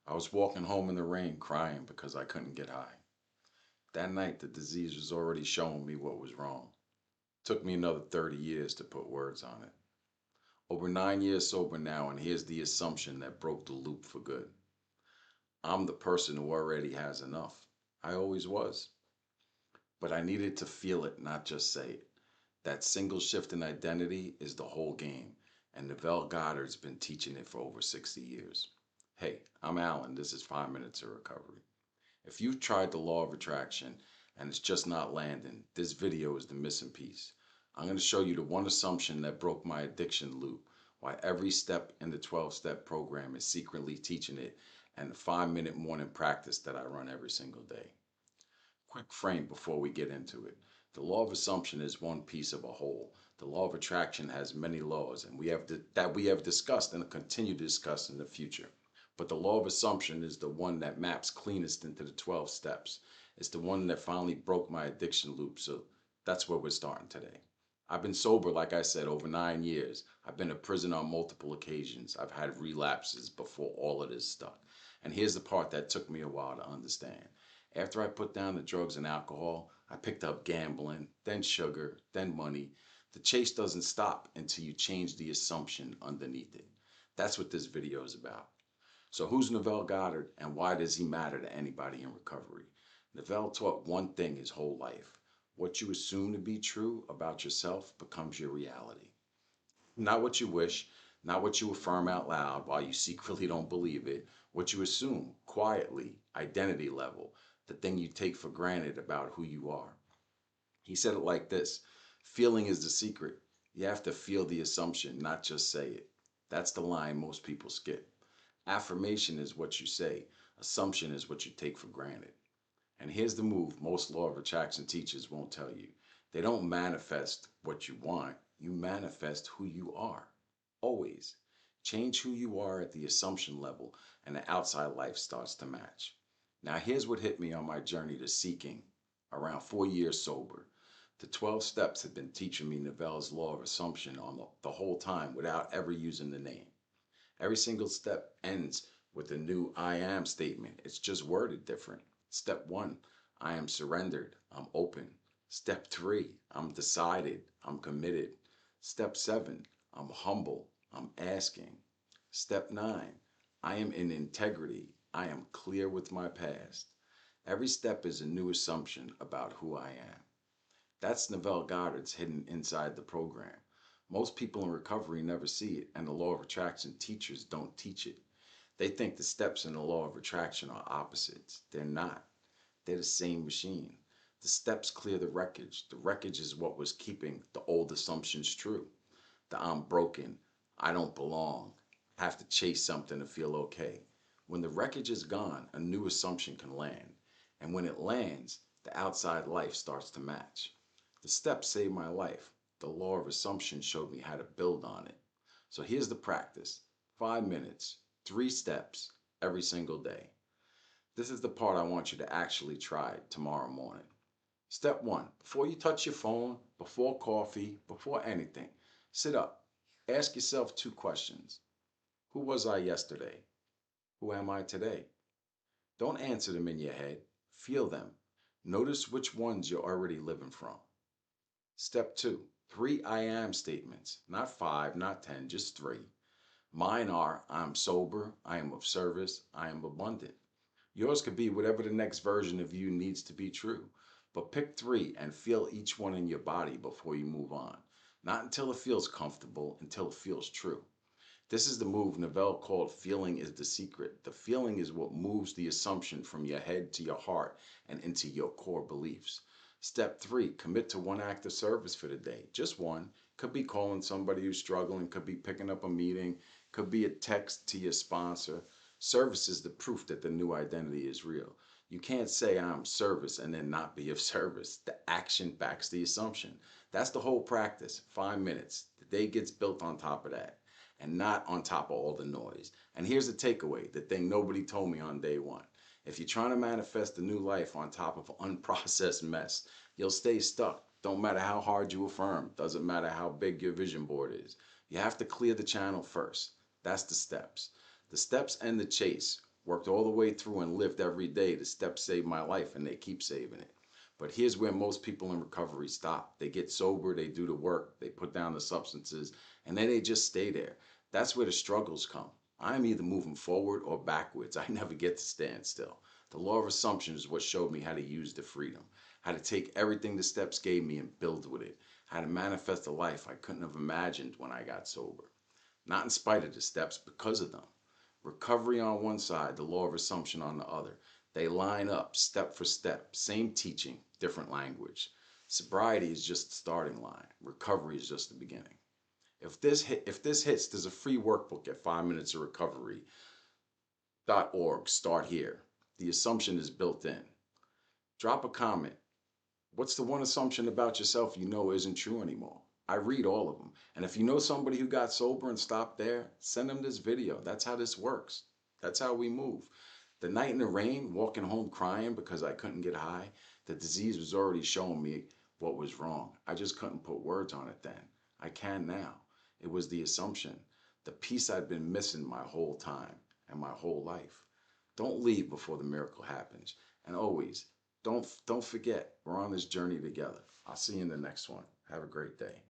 I was walking home in the rain crying because I couldn't get high. That night, the disease was already showing me what was wrong. Took me another 30 years to put words on it. Over 9 years sober now, and here's the assumption that broke the loop for good. I'm the person who already has enough. I always was. But I needed to feel it, not just say it. That single shift in identity is the whole game, and Neville Goddard's been teaching it for over 60 years. Hey, I'm Alan. This is 5 Minutes of Recovery. If you've tried the law of attraction and it's just not landing, this video is the missing piece. I'm going to show you the one assumption that broke my addiction loop, why every step in the 12-step program is secretly teaching it, and the 5-minute morning practice that I run every single day. Quick frame before we get into it. The law of assumption is one piece of a whole. The law of attraction has many laws, and that we have discussed and continue to discuss in the future. But the law of assumption is the one that maps cleanest into the 12 steps. It's the one that finally broke my addiction loop, so that's where we're starting today. I've been sober, like I said, over 9 years. I've been to prison on multiple occasions. I've had relapses before all of this stuff. And here's the part that took me a while to understand. After I put down the drugs and alcohol, I picked up gambling, then sugar, then money. The chase doesn't stop until you change the assumption underneath it. That's what this video is about. So who's Neville Goddard and why does he matter to anybody in recovery? Neville taught one thing his whole life. What you assume to be true about yourself becomes your reality. Not what you wish, not what you affirm out loud while you secretly don't believe it, what you assume quietly, identity level, the thing you take for granted about who you are. He said it like this: feeling is the secret. You have to feel the assumption, not just say it. That's the line most people skip. Affirmation is what you say, assumption is what you take for granted. And here's the move most law of attraction teachers won't tell you. They don't manifest what you want, you manifest who you are. Always. Change who you are at the assumption level, and the outside life starts to match. Now, here's what hit me on my journey to seeking around 4 years sober. The 12 steps had been teaching me Neville's law of assumption on the whole time without ever using the name. Every single step ends with a new I am statement. It's just worded different. Step one, I am surrendered. I'm open. Step three, I'm decided. I'm committed. Step seven, I'm humble. I'm asking. Step nine, I am in integrity. I am clear with my past. Every step is a new assumption about who I am. That's Neville Goddard's hidden inside the program. Most people in recovery never see it, and the law of attraction teachers don't teach it. They think the steps in the law of attraction are opposites. They're not. They're the same machine. The steps clear the wreckage. The wreckage is what was keeping the old assumptions true. The I'm broken, I don't belong, have to chase something to feel okay. When the wreckage is gone, a new assumption can land. And when it lands, the outside life starts to match. The steps saved my life. The law of assumption showed me how to build on it. So here's the practice: 5 minutes, 3 steps every single day. This is the part I want you to actually try tomorrow morning. Step one, before you touch your phone, before coffee, before anything, sit up. Ask yourself 2 questions. Who was I yesterday? Who am I today? Don't answer them in your head. Feel them. Notice which ones you're already living from. Step two, 3 I am statements. Not 5, not 10, just 3. Mine are: I'm sober, I am of service, I am abundant. Yours could be whatever the next version of you needs to be true. But pick 3 and feel each one in your body before you move on. Not until it feels comfortable, until it feels true. This is the move Neville called feeling is the secret. The feeling is what moves the assumption from your head to your heart and into your core beliefs. Step 3, commit to one act of service for the day. Just one. Could be calling somebody who's struggling, could be picking up a meeting, could be a text to your sponsor. Service is the proof that the new identity is real. You can't say I'm service and then not be of service. The action backs the assumption. That's the whole practice. 5 minutes. The day gets built on top of that, and not on top of all the noise. And here's the takeaway, the thing nobody told me on day one. If you're trying to manifest a new life on top of unprocessed mess, you'll stay stuck. Don't matter how hard you affirm. Doesn't matter how big your vision board is. You have to clear the channel first. That's the steps. The steps end the chase. Worked all the way through and lived every day. The steps saved my life and they keep saving it. But here's where most people in recovery stop. They get sober, they do the work, they put down the substances, and then they just stay there. That's where the struggles come. I'm either moving forward or backwards. I never get to stand still. The law of assumption is what showed me how to use the freedom, how to take everything the steps gave me and build with it, how to manifest a life I couldn't have imagined when I got sober. Not in spite of the steps, because of them. Recovery on one side, the law of assumption on the other. They line up step for step, same teaching, different language. Sobriety is just the starting line. Recovery is just the beginning. If this hits, there's a free workbook at 5minutes of recovery.org. Start here. The assumption is built in. Drop a comment. What's the one assumption about yourself you know isn't true anymore? I read all of them. And if you know somebody who got sober and stopped there, send them this video. That's how this works. That's how we move. The night in the rain, walking home crying because I couldn't get high, the disease was already showing me what was wrong. I just couldn't put words on it then. I can now. It was the assumption, the piece I'd been missing my whole time and my whole life. Don't leave before the miracle happens. And always, don't forget, we're on this journey together. I'll see you in the next one. Have a great day.